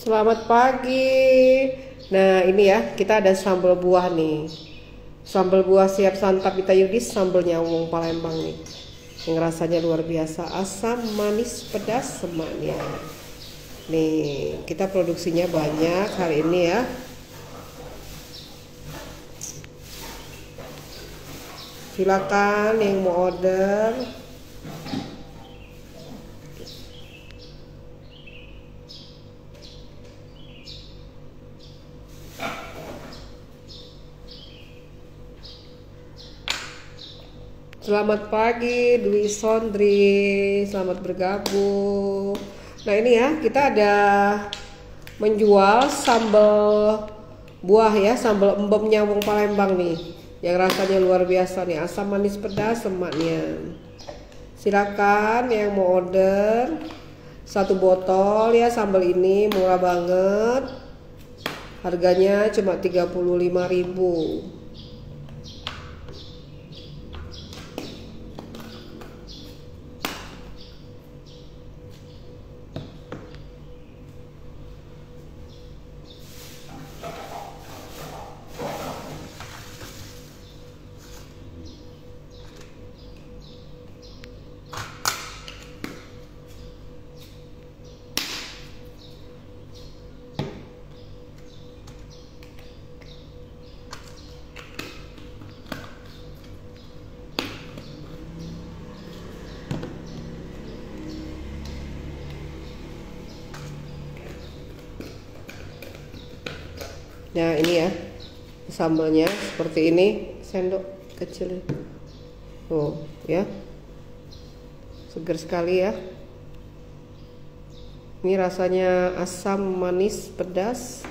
Selamat pagi. Nah ini ya, kita ada sambal buah nih. Sambal buah siap santap Ita Yudis, sambal nyawung Palembang nih, yang rasanya luar biasa, asam, manis, pedas, semaknya. Nih, kita produksinya banyak hari ini ya. Silakan yang mau order. Selamat pagi Dwi Sondri, selamat bergabung. Nah ini ya, kita ada menjual sambal buah ya, sambal embem nyawung Palembang nih, yang rasanya luar biasa nih, asam manis pedas semaknya. Silakan yang mau order satu botol ya, sambal ini murah banget, harganya cuma 35.000. Nah ini ya, sambalnya seperti ini, sendok kecil tuh ya, segar sekali ya. Ini rasanya asam, manis, pedas,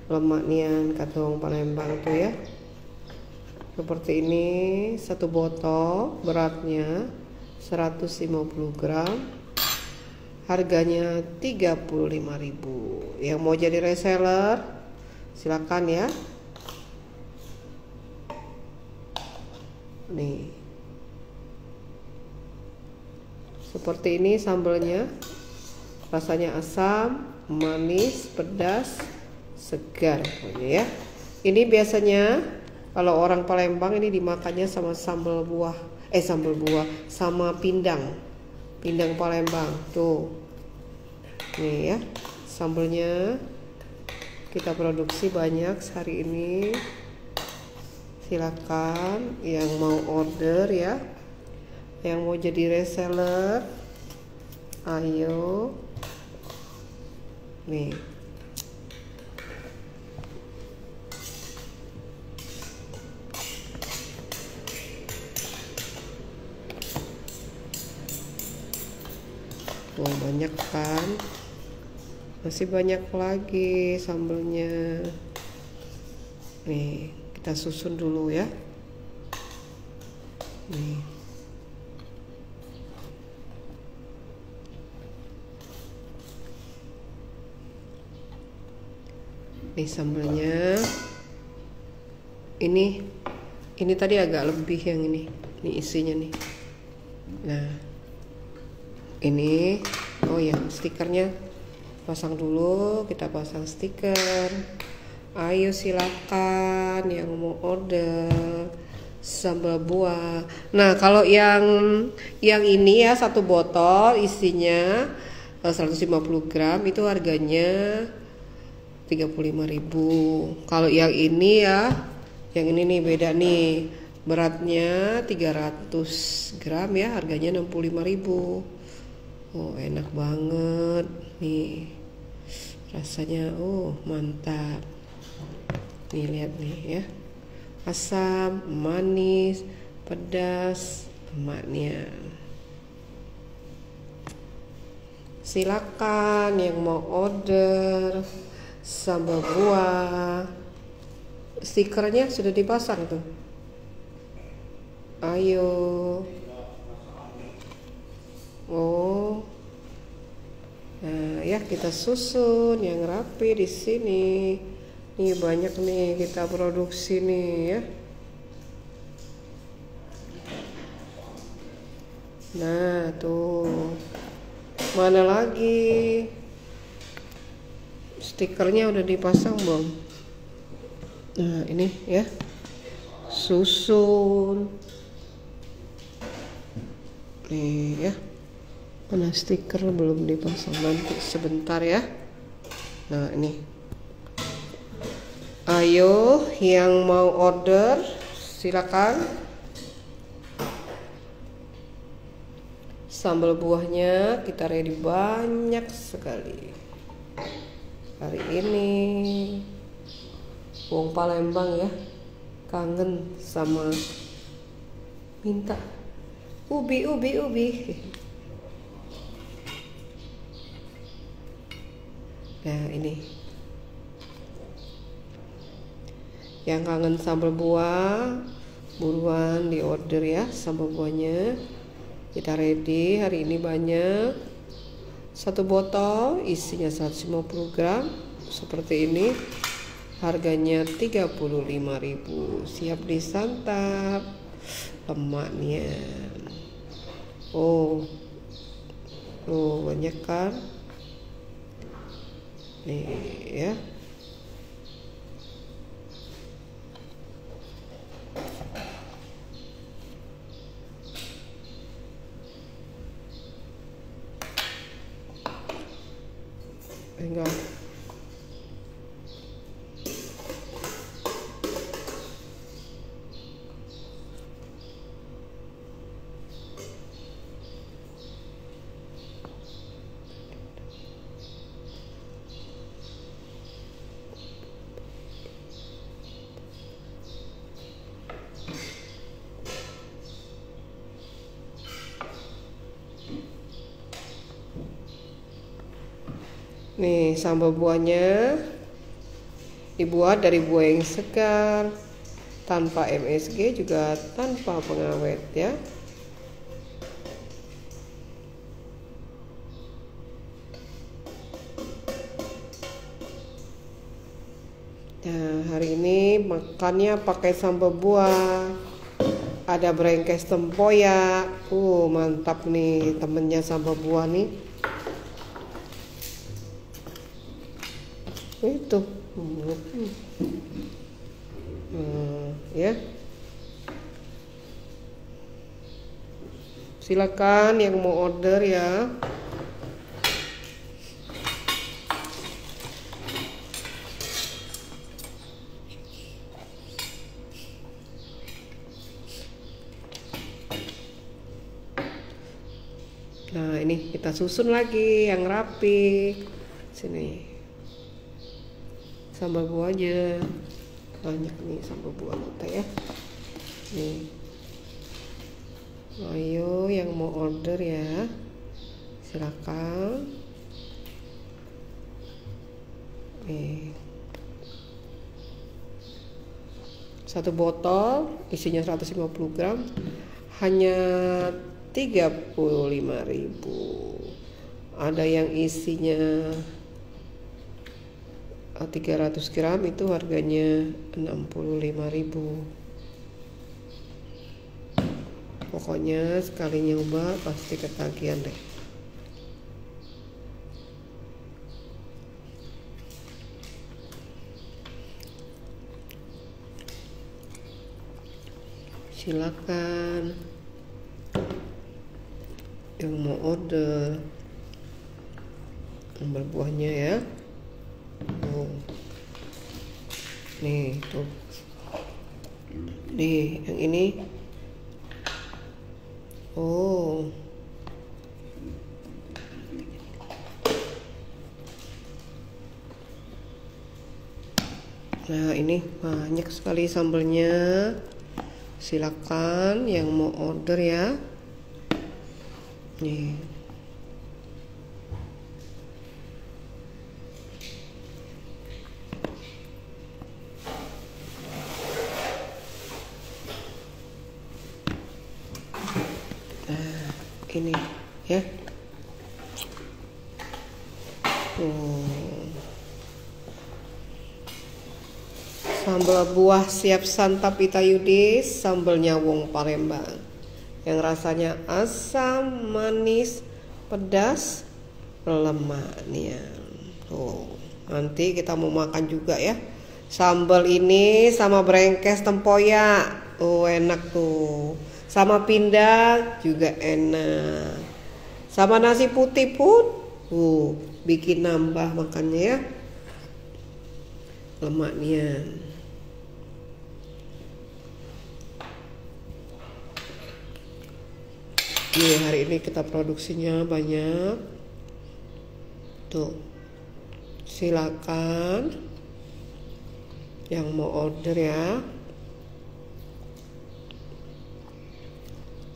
lemak nian katong Palembang tuh ya. Seperti ini, satu botol beratnya 150 gram, harganya 35.000. Yang mau jadi reseller silakan ya. Nih, seperti ini sambalnya, rasanya asam, manis, pedas, segar pokoknya ya. Ini biasanya kalau orang Palembang ini dimakannya sama sambal buah, sama pindang Palembang tuh. Nih ya, sambalnya kita produksi banyak hari ini. Silakan yang mau order ya, yang mau jadi reseller, ayo. Nih, tuh banyak kan, masih banyak lagi sambalnya. Nih, kita susun dulu ya. Nih, nih sambalnya. Ini tadi agak lebih yang ini isinya nih. Nah, ini oh ya, stikernya pasang dulu, kita pasang stiker. Ayo silakan yang mau order sambal buah. Nah kalau yang ini ya, satu botol isinya 150 gram itu harganya 35.000. Kalau yang ini ya, yang ini nih beda nih, beratnya 300 gram ya, harganya 65.000. Oh enak banget nih, rasanya mantap. Nih lihat nih ya, asam, manis, pedas, lemaknya. Silakan yang mau order sambal buah, stikernya sudah dipasang tuh. Ayo. Oh, nah ya, kita susun yang rapi di sini. Nih banyak nih kita produksi nih ya. Nah tuh, mana lagi? Stikernya udah dipasang belum? Nah ini ya, susun nih ya. Mana stiker belum dipasang, nanti sebentar ya. Nah ini, ayo yang mau order silakan. Sambal buahnya kita ready banyak sekali hari ini. Wong Palembang ya, kangen sama minta ubi. Nah ini, yang kangen sambal buah buruan di order ya. Sambal buahnya kita ready hari ini banyak. Satu botol isinya 150 gram seperti ini. Harganya 35.000. Siap disantap lemaknya. Oh banyak kan nih ya. Enggak. Nih sambal buahnya dibuat dari buah yang segar, tanpa MSG juga tanpa pengawet ya. Nah hari ini makannya pakai sambal buah, ada brengkes tempoyak. Mantap nih temennya sambal buah nih. Itu ya, silakan yang mau order ya. Nah ini kita susun lagi yang rapi. Sini sambal buahnya banyak nih, sambal buah kita ya. Nih, ayo yang mau order ya silakan. Nih, satu botol isinya 150 gram hanya 35.000. Ada yang isinya 300 gram itu harganya 65.000. Pokoknya sekali nyoba pasti ketagihan deh. Silakan yang mau order sambal buahnya ya. Nih tuh, nih yang ini. Nah ini banyak sekali sambalnya. Silakan yang mau order ya. Nih. Ini ya. Sambal buah siap santap Itayudis, sambalnya Wong Palembang yang rasanya asam, manis, pedas, lemaknya. Nanti kita mau makan juga ya. Sambal ini sama brengkes tempoyak. Oh, enak tuh. Sama pindang juga enak. Sama nasi putih pun bikin nambah makannya ya. Lemaknya. Nih, hari ini kita produksinya banyak. Tuh. Silakan yang mau order ya.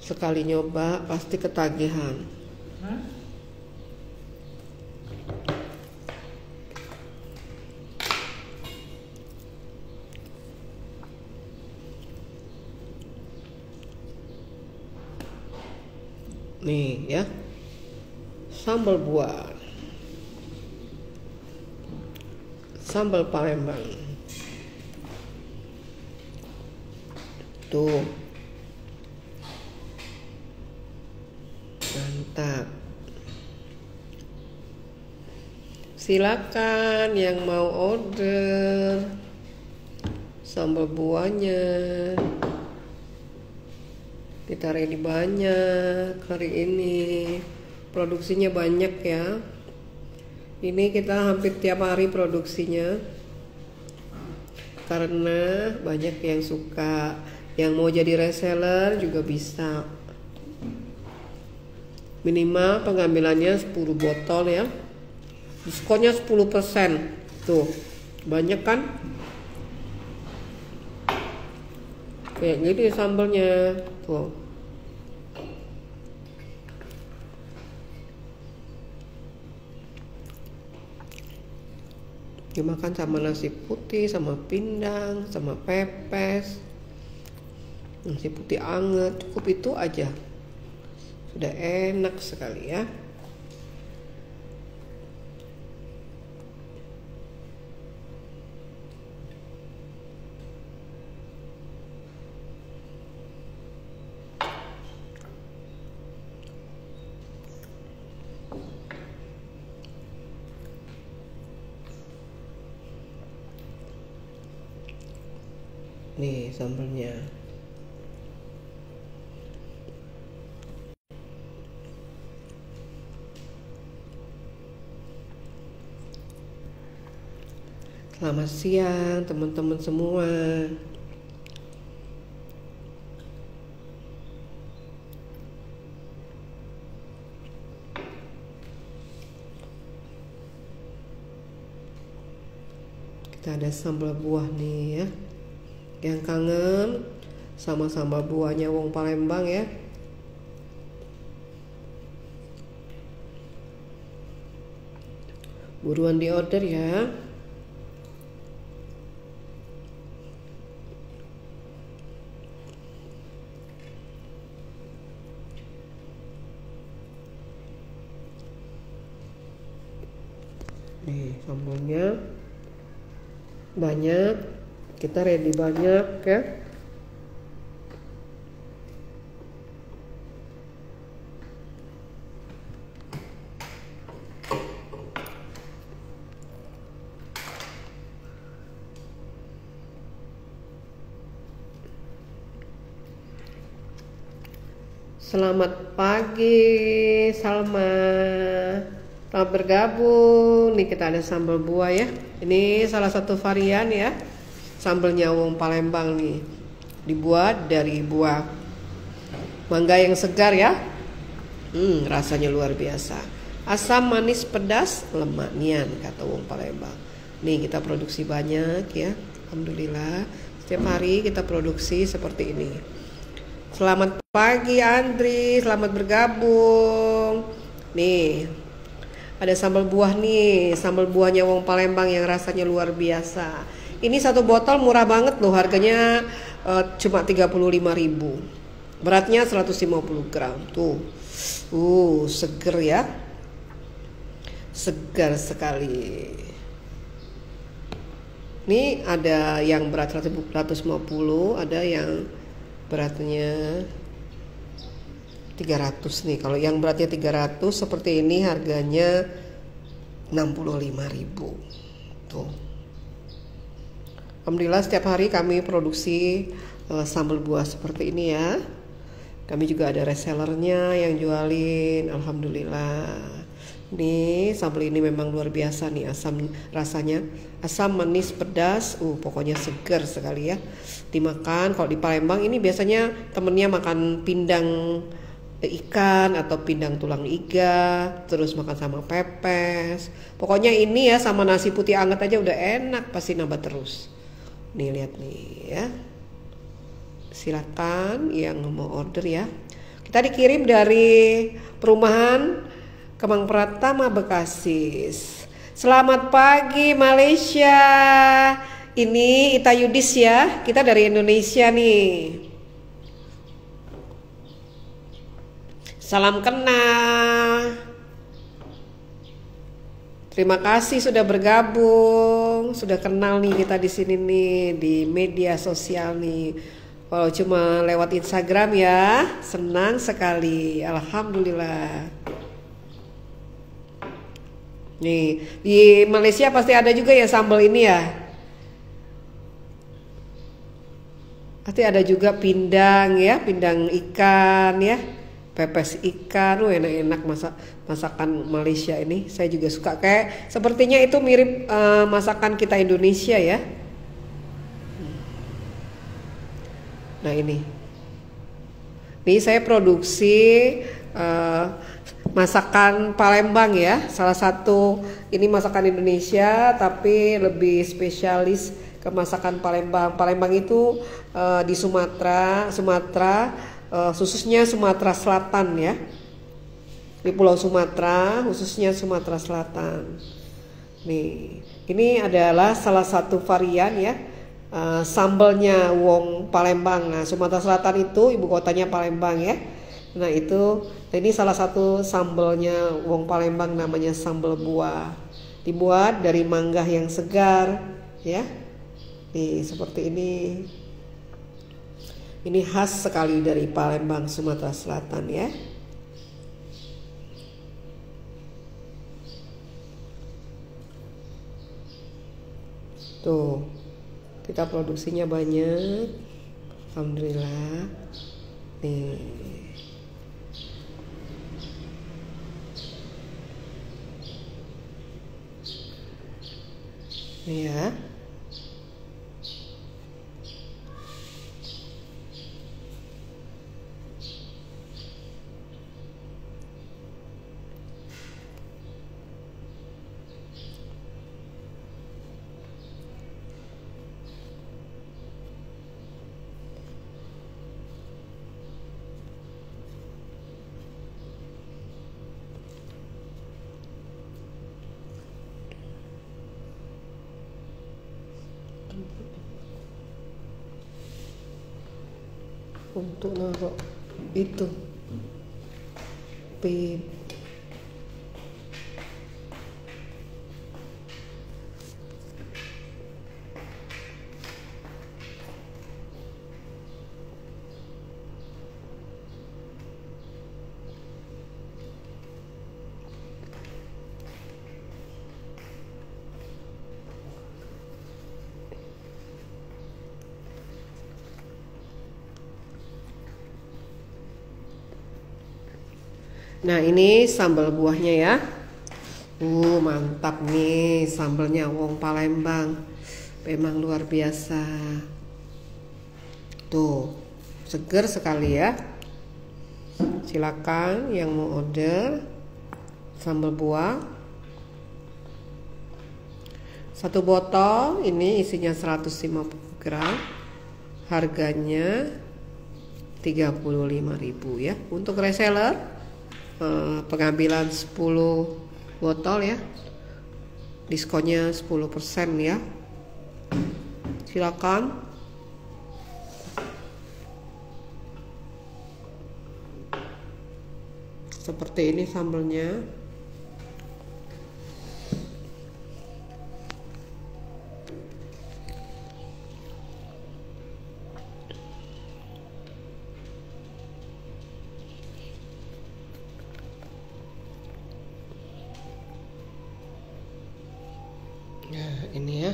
Sekali nyoba pasti ketagihan. Nih ya, sambal buah, sambal Palembang. Tuh, mantap. Silakan yang mau order sambal buahnya. Kita ready banyak hari ini, produksinya banyak ya. Ini kita hampir tiap hari produksinya karena banyak yang suka. Yang mau jadi reseller juga bisa. Minimal pengambilannya 10 botol ya. Diskonnya 10%. Tuh, banyak kan? Kayak gini sambalnya. Tuh. Dimakan sama nasi putih, sama pindang, sama pepes. Nasi putih anget, cukup itu aja. Sudah enak sekali ya. Nih sambalnya. Selamat siang teman-teman semua. Kita ada sambal buah nih ya. Yang kangen sama sambal buahnya wong Palembang ya. Buruan di order ya. Nih sambalnya banyak, kita ready banyak ya. Selamat pagi Salma. Selamat bergabung. Nih kita ada sambal buah ya. Ini salah satu varian ya. Sambalnya wong Palembang nih. Dibuat dari buah mangga yang segar ya. Rasanya luar biasa. Asam, manis, pedas, lemak nian kata wong Palembang. Nih kita produksi banyak ya. Alhamdulillah. Setiap hari kita produksi seperti ini. Selamat pagi Andri, selamat bergabung. Nih, ada sambal buah nih, sambal buahnya wong Palembang yang rasanya luar biasa. Ini satu botol murah banget loh, harganya cuma 35.000. Beratnya 150 gram. Tuh. Seger ya. Segar sekali. Ini ada yang berat 150, ada yang beratnya 300 nih. Kalau yang beratnya 300 seperti ini harganya 65.000. Tuh. Alhamdulillah setiap hari kami produksi sambal buah seperti ini ya. Kami juga ada resellernya yang jualin. Alhamdulillah. Nih sambal ini memang luar biasa nih, asam rasanya, asam manis pedas, pokoknya segar sekali ya. Dimakan kalau di Palembang ini biasanya temennya makan pindang ikan atau pindang tulang iga, terus makan sama pepes. Pokoknya ini ya sama nasi putih anget aja udah enak, pasti nambah terus. Nih lihat nih ya. Silakan yang mau order ya. Kita dikirim dari perumahan Kemang Pratama Bekasi. Selamat pagi Malaysia. Ini Ita Yudis ya. Kita dari Indonesia nih. Salam kenal. Terima kasih sudah bergabung, sudah kenal nih kita di sini nih di media sosial nih. Kalau cuma lewat Instagram ya, senang sekali. Alhamdulillah. Nih, di Malaysia pasti ada juga ya sambal ini ya. Pasti ada juga pindang ya, pindang ikan ya. Pepes ikan, enak-enak masakan Malaysia ini. Saya juga suka, kayak sepertinya itu mirip masakan kita Indonesia ya. Nah ini saya produksi masakan Palembang ya. Salah satu ini masakan Indonesia tapi lebih spesialis ke masakan Palembang. Palembang itu di Sumatera, khususnya Sumatera Selatan ya. Di Pulau Sumatera, khususnya Sumatera Selatan. Nih, ini adalah salah satu varian ya. Sambalnya wong Palembang. Nah, Sumatera Selatan itu ibu kotanya Palembang ya. Nah, ini salah satu sambalnya wong Palembang, namanya sambal buah. Dibuat dari mangga yang segar ya. Nih, seperti ini. Ini khas sekali dari Palembang, Sumatera Selatan ya. Tuh, kita produksinya banyak. Alhamdulillah. Nih. Nih ya. Untuk naruh itu pin. Nah ini sambal buahnya ya. Mantap nih sambalnya wong Palembang. Memang luar biasa. Tuh, seger sekali ya. Silakan yang mau order sambal buah. Satu botol ini isinya 150 gram. Harganya 35.000 ya. Untuk reseller pengambilan 10 botol ya, diskonnya 10% ya. Silakan. Seperti ini sambalnya. Nah, ini ya.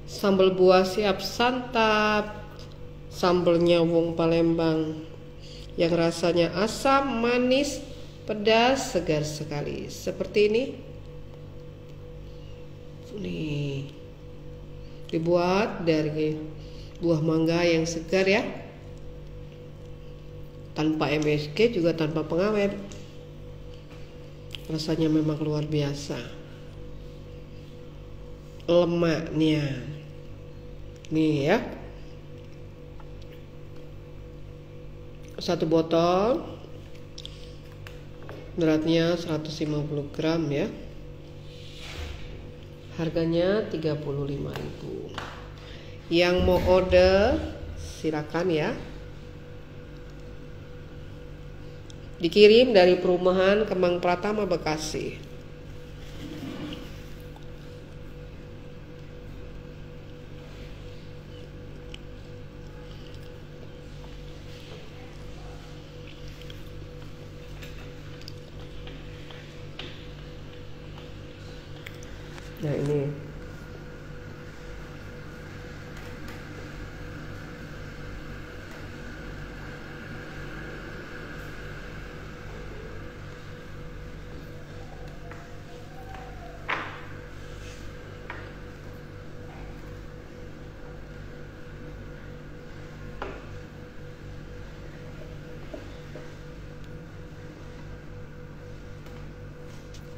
Sambal buah siap santap. Sambalnya wong Palembang yang rasanya asam, manis, pedas, segar sekali. Seperti ini. Nih. Dibuat dari buah mangga yang segar ya. Tanpa MSG juga tanpa pengawet. Rasanya memang luar biasa. Lemaknya. Nih ya. Satu botol beratnya 150 gram ya, harganya 35.000. Yang mau order silakan ya, dikirim dari Perumahan Kemang Pratama, Bekasi. Nah ini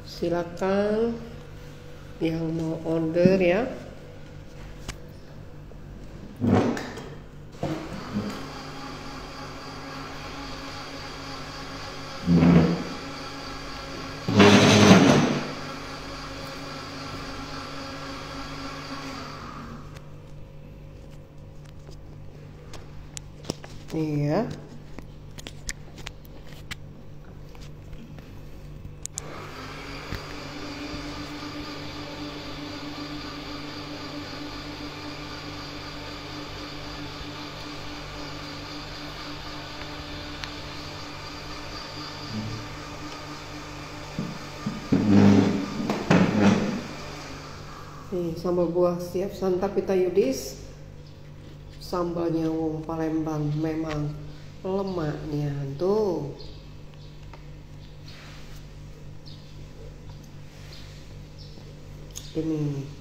silakan yang mau order ya. Iya. Nih, sambal buah siap santap Pita Yudis. Sambalnya wong Palembang memang lemaknya tuh. Ini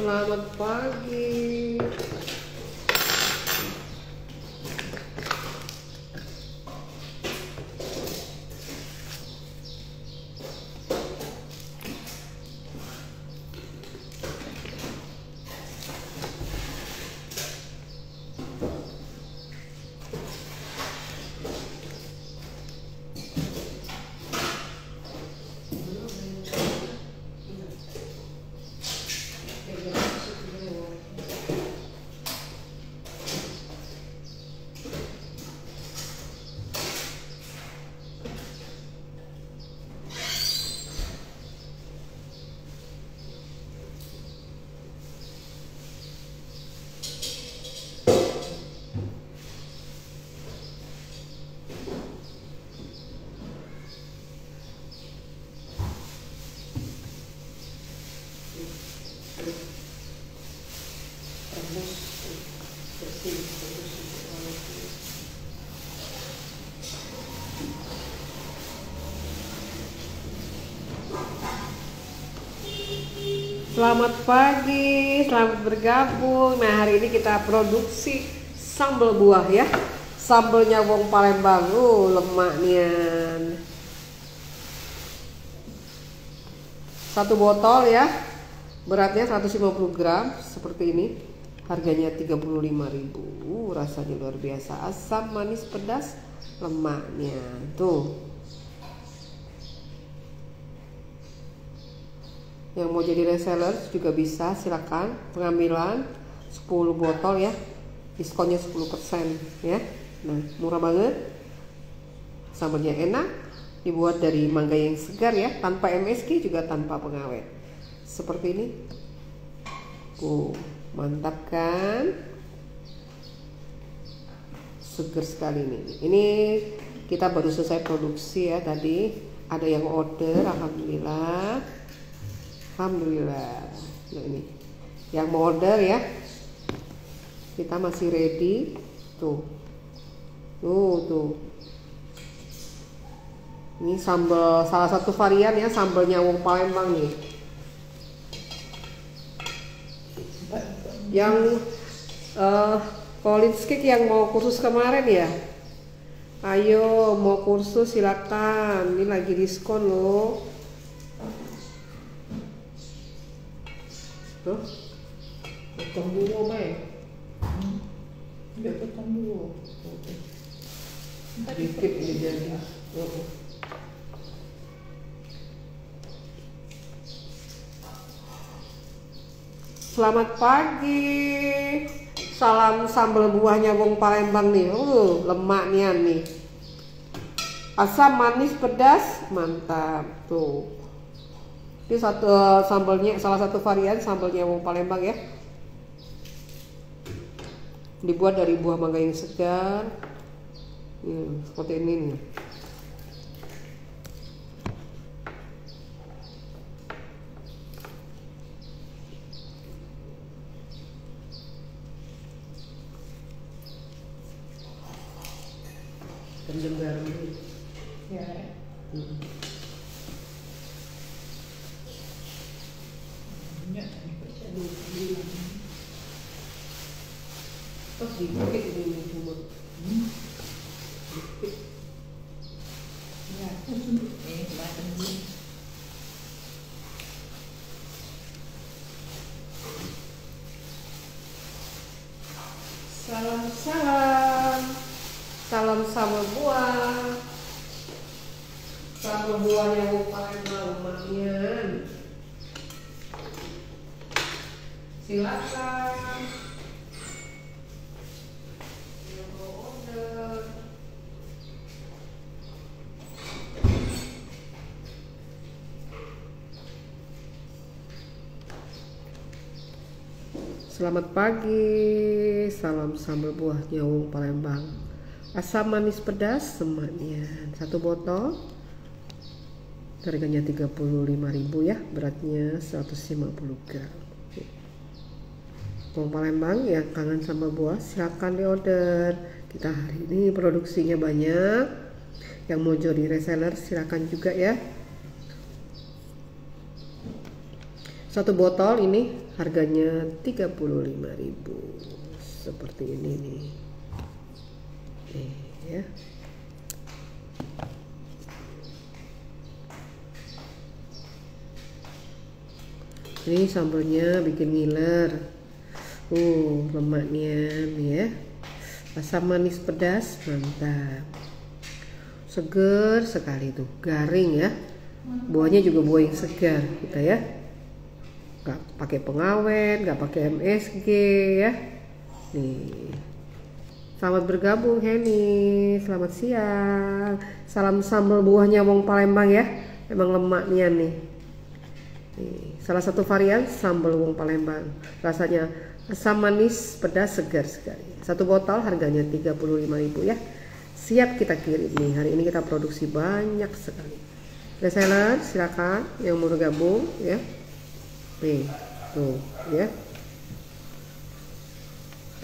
selamat pagi. Selamat pagi, selamat bergabung. Nah, hari ini kita produksi sambal buah ya, sambalnya wong Palembang. Lemaknya. Satu botol ya, beratnya 150 gram seperti ini. Harganya 35.000. Rasanya luar biasa, asam, manis, pedas, lemaknya. Tuh. Yang mau jadi reseller juga bisa, silakan. Pengambilan 10 botol ya, diskonnya 10% ya. Nah, murah banget. Sambalnya enak, dibuat dari mangga yang segar ya, tanpa MSG juga tanpa pengawet. Seperti ini. Mantap kan? Seger sekali nih. Ini kita baru selesai produksi ya tadi. Ada yang order, alhamdulillah. Alhamdulillah. Nah ini yang mau order ya. Kita masih ready. Tuh. Tuh. Ini sambal, salah satu varian ya, sambalnya wong Palembang nih. Yang college cake yang mau kursus kemarin ya, ayo mau kursus silakan, ini lagi diskon loh. Tuh, potong dulu Mai. Potong dulu. Dikit ini jadi. Selamat pagi, salam sambal buahnya wong Palembang nih. Lemaknya nih, asam, manis, pedas, mantap tuh. Ini satu sambalnya, salah satu varian sambalnya wong Palembang ya. Dibuat dari buah mangga yang segar. Seperti ini nih. Rendam garam dulu. Ya. Pas dikit ini cuma. Dikit. Ya, makan dulu. Salam sambal buah. Sambal buahnya wong Palembang lumayan. Silakan. Yang mau order. Selamat pagi, salam sambal buahnya wong Palembang. Asam, manis, pedas semuanya. Satu botol. Harganya 35.000 ya, beratnya 150 gram. Wong Palembang yang kangen sambal buah silakan diorder. Kita hari ini produksinya banyak. Yang mau jadi reseller silakan juga ya. Satu botol ini harganya 35.000. Seperti ini nih. Ya. Ini sambalnya bikin ngiler. Lemaknya nih ya. Asam, manis, pedas, mantap. Seger sekali tuh, garing ya. Buahnya juga buah yang segar kita ya. Gak pakai pengawet, gak pakai MSG ya. Nih. Selamat bergabung Henny, selamat siang. Salam sambal buahnya wong Palembang ya. Emang lemaknya nih. Salah satu varian sambal wong Palembang. Rasanya asam, manis, pedas, segar sekali. Satu botol harganya 35.000 ya. Siap kita kirim nih. Hari ini kita produksi banyak sekali. Reseller silakan yang mau gabung ya. Nih, tuh ya.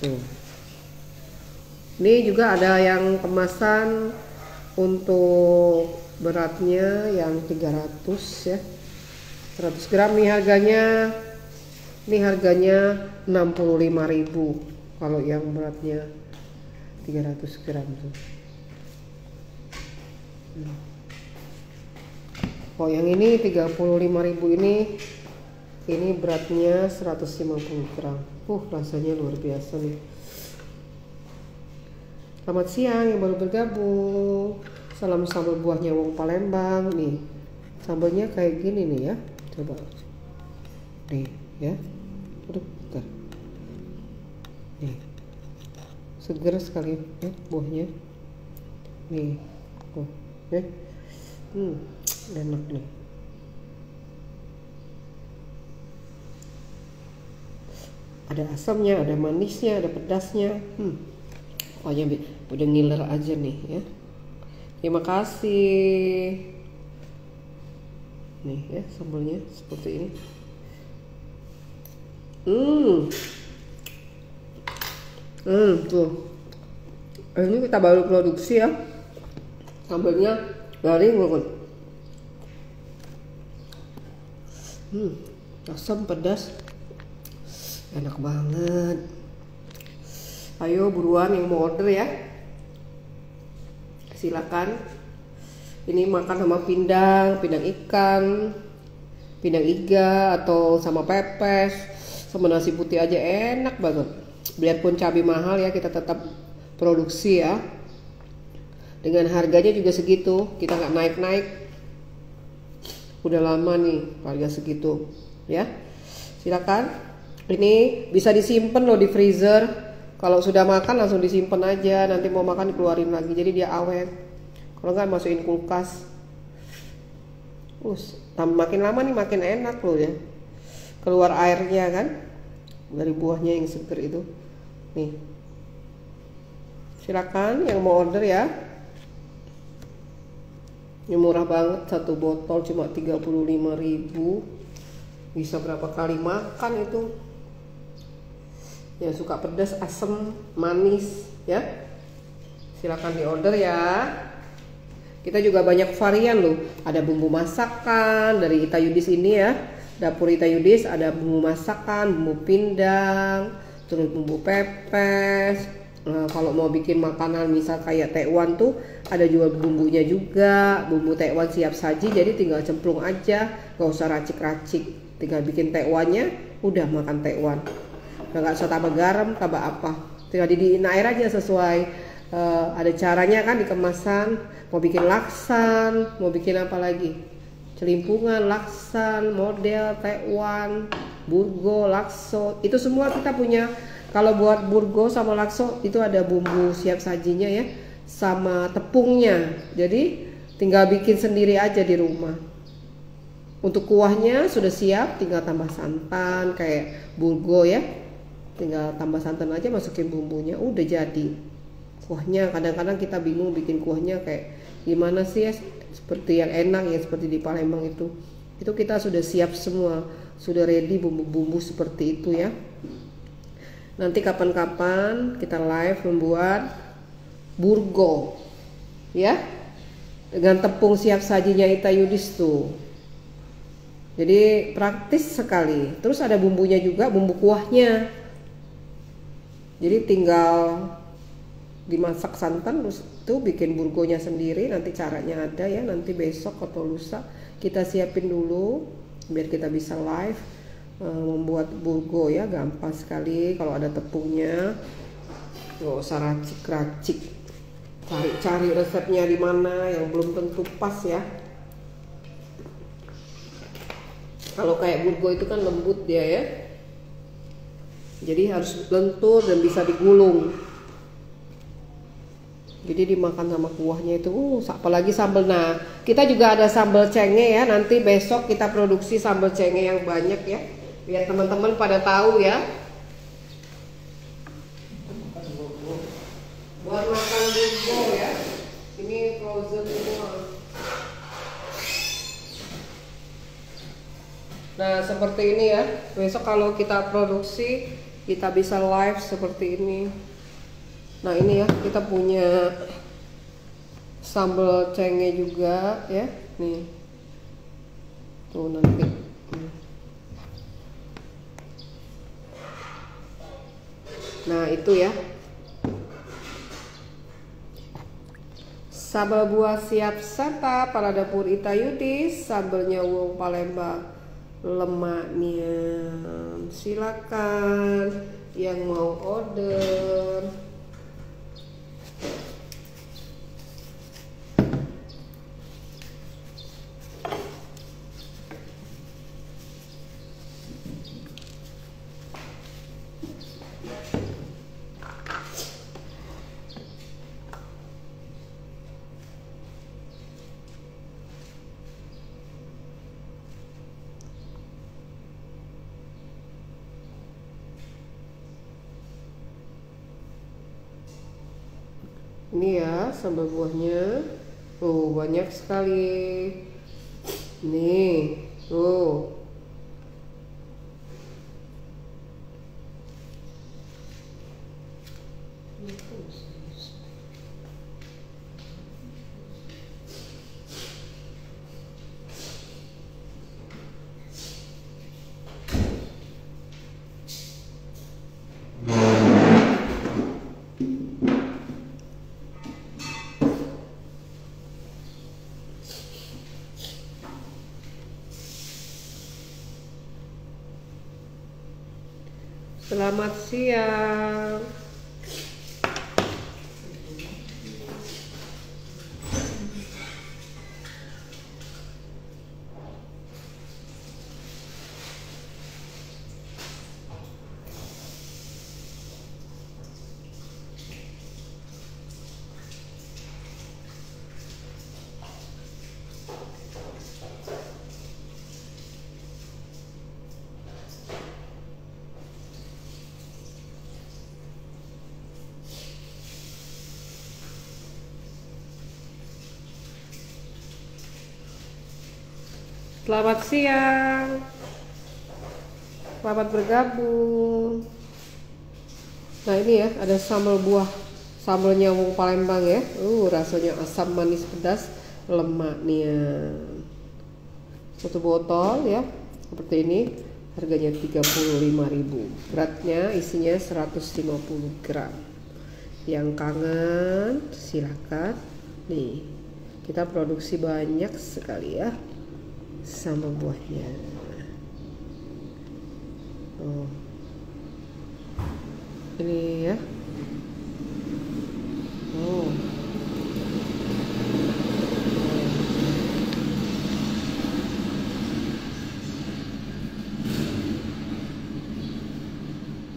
Tuh. Ini juga ada yang kemasan untuk beratnya yang 300 ya. 100 gram nih harganya. Ini harganya 65.000. kalau yang beratnya 300 gram tuh. Oh yang ini 35.000 ini beratnya 150 gram. Rasanya luar biasa nih. Selamat siang yang baru bergabung. Salam sambal buahnya Wong Palembang nih. Sambalnya kayak gini nih ya. Coba. Nih ya. Aduh, bentar. Nih. Seger sekali ya buahnya. Nih. Tuh, ya. Enak nih. Ada asamnya, ada manisnya, ada pedasnya. Pokoknya udah ngiler aja nih ya. Terima kasih. Nih ya sambalnya seperti ini. Tuh. Ini kita baru produksi ya. Sambalnya garing banget. Asam pedas. Enak banget. Ayo buruan yang mau order ya. Silakan. Ini makan sama pindang ikan, pindang iga atau sama pepes, sama nasi putih aja enak banget. Biarpun cabai mahal ya, kita tetap produksi ya. Dengan harganya juga segitu, kita nggak naik-naik. Udah lama nih harga segitu ya. Silakan. Ini bisa disimpan loh di freezer. Kalau sudah makan langsung disimpan aja. Nanti mau makan dikeluarin lagi. Jadi dia awet. Kalau nggak masukin kulkas. Makin lama nih makin enak loh ya. Keluar airnya kan dari buahnya yang seger itu. Nih. Silakan yang mau order ya. Ini murah banget, satu botol cuma 35.000. Bisa berapa kali makan itu. Yang suka pedas, asam, manis ya. Silakan di order ya. Kita juga banyak varian loh. Ada bumbu masakan dari Ita Yudis ini ya. Dapur Ita Yudis ada bumbu masakan, bumbu pindang, terus bumbu pepes. Kalau mau bikin makanan misal kayak tekwan tuh ada jual bumbunya juga. Bumbu tekwan siap saji, jadi tinggal cemplung aja, gak usah racik-racik. Tinggal bikin tekwannya, udah makan tekwan. Nggak usah tambah garam, tambah apa. Tinggal didiin air aja sesuai. Ada caranya kan di kemasan. Mau bikin laksan, mau bikin apa lagi? Celimpungan, laksan, model, tekwan, burgo, lakso. Itu semua kita punya. Kalau buat burgo sama lakso itu ada bumbu siap sajinya ya, sama tepungnya. Jadi tinggal bikin sendiri aja di rumah. Untuk kuahnya sudah siap, tinggal tambah santan kayak burgo ya. Tinggal tambah santan aja, masukin bumbunya, udah jadi kuahnya. Kadang-kadang kita bingung bikin kuahnya kayak gimana sih ya, seperti yang enak ya, seperti di Palembang itu kita sudah siap semua, sudah ready bumbu-bumbu seperti itu ya. Nanti kapan-kapan kita live membuat burgo ya, dengan tepung siap sajinya Ita Yudis tuh. Jadi praktis sekali. Terus ada bumbunya juga, bumbu kuahnya. Jadi tinggal dimasak santan, terus tuh bikin burgonya sendiri. Nanti caranya ada ya, nanti besok atau lusa kita siapin dulu biar kita bisa live membuat burgo ya. Gampang sekali kalau ada tepungnya, nggak usah racik-racik, cari-cari resepnya di mana yang belum tentu pas ya. Kalau kayak burgo itu kan lembut dia ya, jadi harus lentur dan bisa digulung. Jadi dimakan sama kuahnya itu, apalagi sambal. Nah, kita juga ada sambal cenge ya. Nanti besok kita produksi sambal cenge yang banyak ya, biar teman-teman pada tahu ya. Buat makan burgo ya. Ini frozen semua. Nah, seperti ini ya. Besok kalau kita produksi, kita bisa live seperti ini. Nah, ini ya, kita punya sambal cenge juga ya. Nih. Tuh nanti. Nah itu ya, sambal buah siap santap pada dapur Itayutis, sambelnya Wong Palembang, lemaknya. Silakan yang mau order. Ini ya sambal buahnya, tuh banyak sekali. Nih, tuh. Selamat siang. Selamat siang. Selamat bergabung. Nah ini ya, ada sambal buah, sambalnya Wong Palembang ya. Rasanya asam manis pedas, lemaknya. Satu botol ya, seperti ini. Harganya 35.000. Beratnya isinya 150 gram. Yang kangen silakan. Nih, kita produksi banyak sekali ya sambal buahnya. Oh, ini ya. Oh,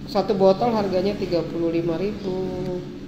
satu botol harganya 35.000.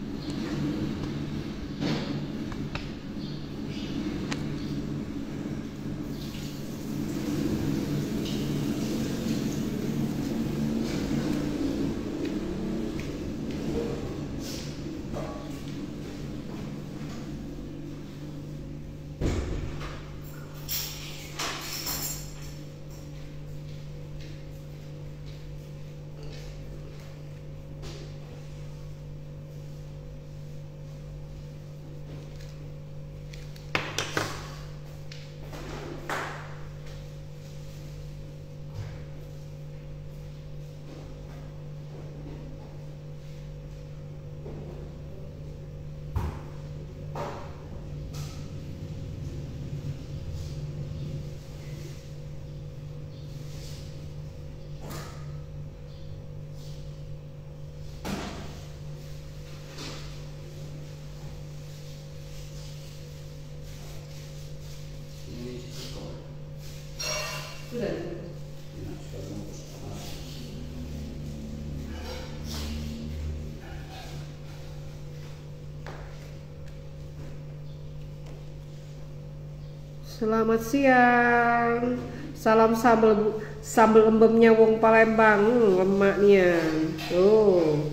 Selamat siang. Salam sambal embemnya Wong Palembang, lemaknya. Tuh.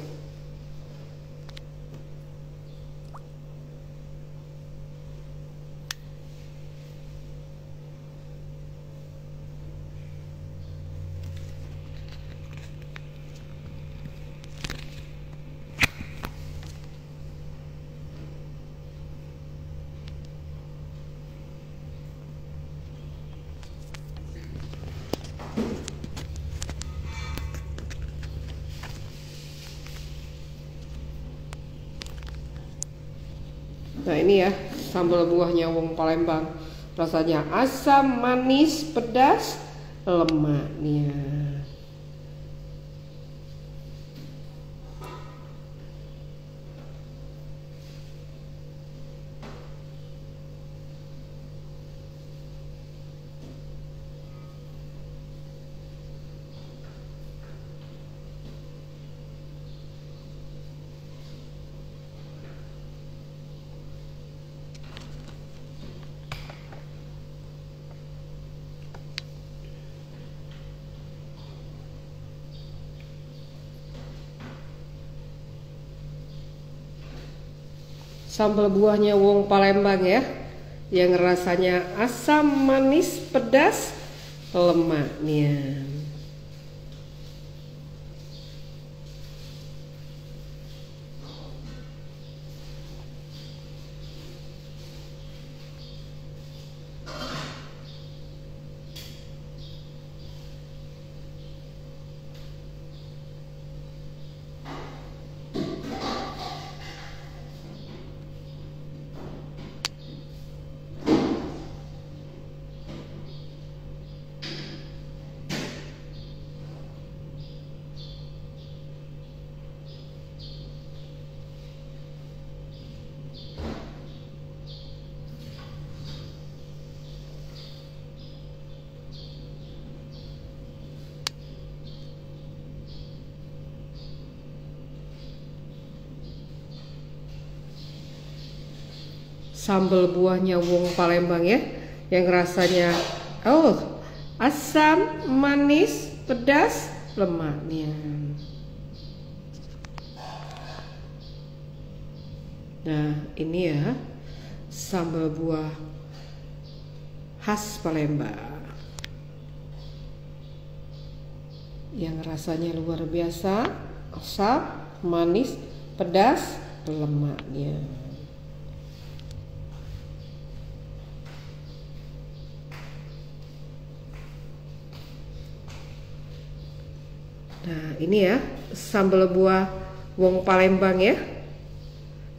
Nah ini ya sambal buahnya wong Palembang, rasanya asam, manis, pedas, lemaknya. Sambal buahnya wong Palembang ya, yang rasanya asam, manis, pedas, lemaknya. Sambal buahnya wong Palembang ya, yang rasanya asam, manis, pedas, lemaknya. Nah ini ya sambal buah khas Palembang yang rasanya luar biasa, asam, manis, pedas, lemaknya. Nah ini ya sambal buah wong Palembang ya,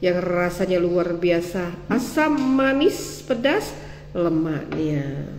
yang rasanya luar biasa, asam, manis, pedas, lemaknya.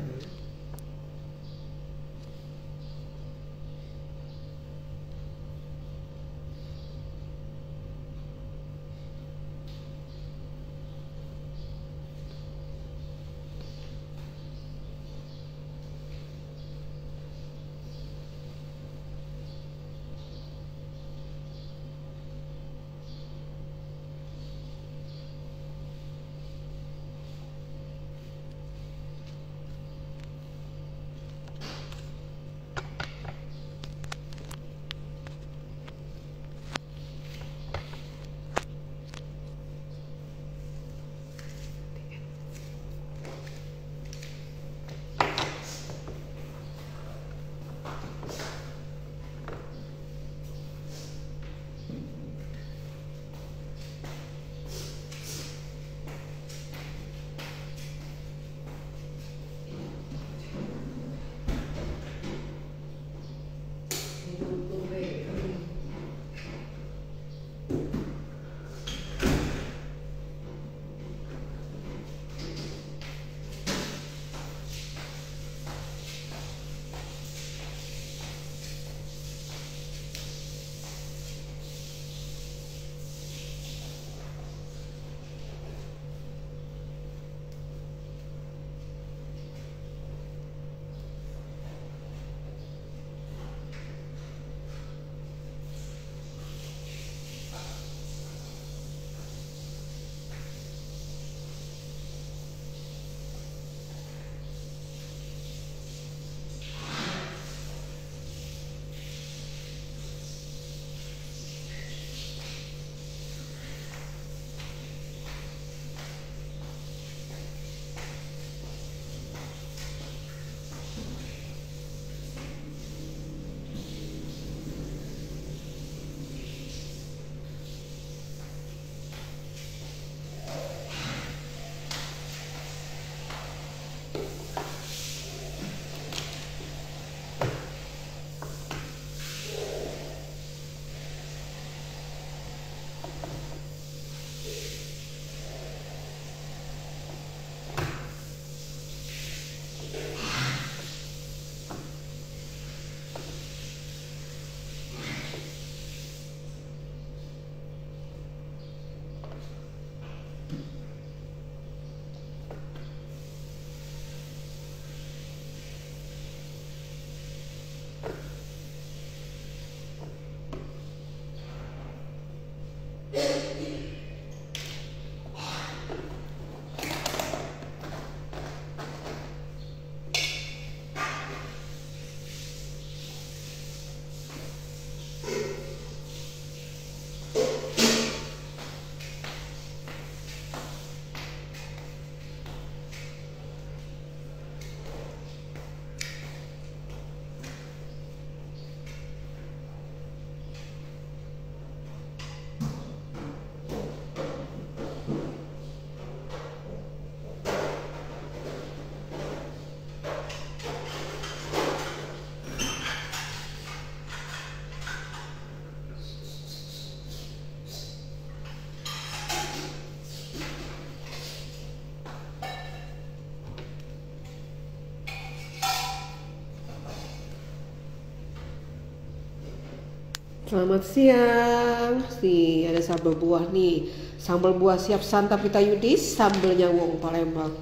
Selamat siang. Nih ada sambal buah nih. Sambal buah siap santap Vita Yudis, sambalnya wong Palembang.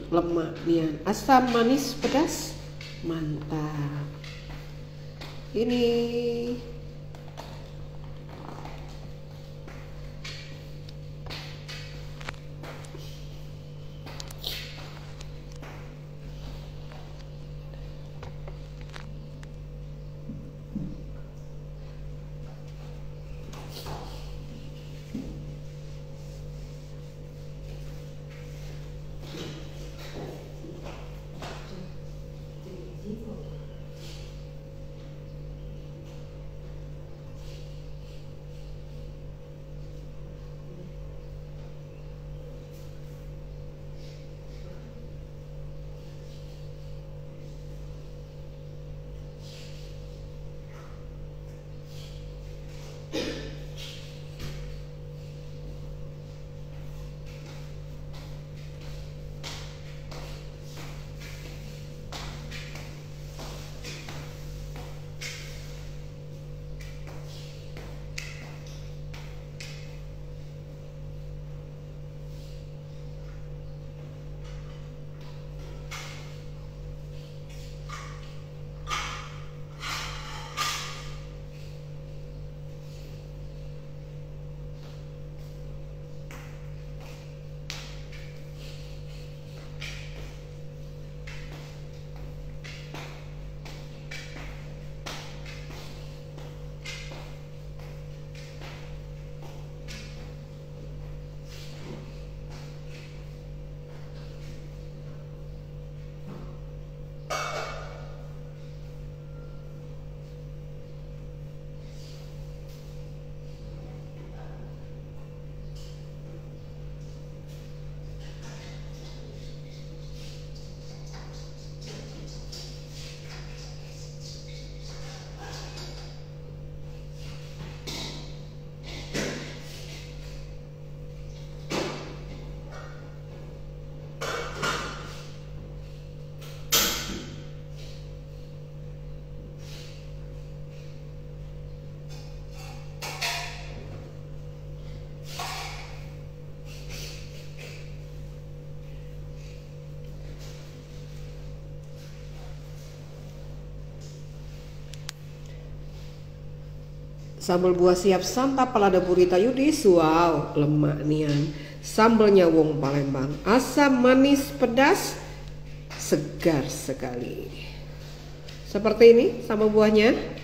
Lemak nian. Asam manis pedas. Mantap. Ini sambal buah siap santap palada Vita Yudis. Wow, lemak nian. Sambalnya wong Palembang. Asam manis pedas, segar sekali. Seperti ini sambal buahnya.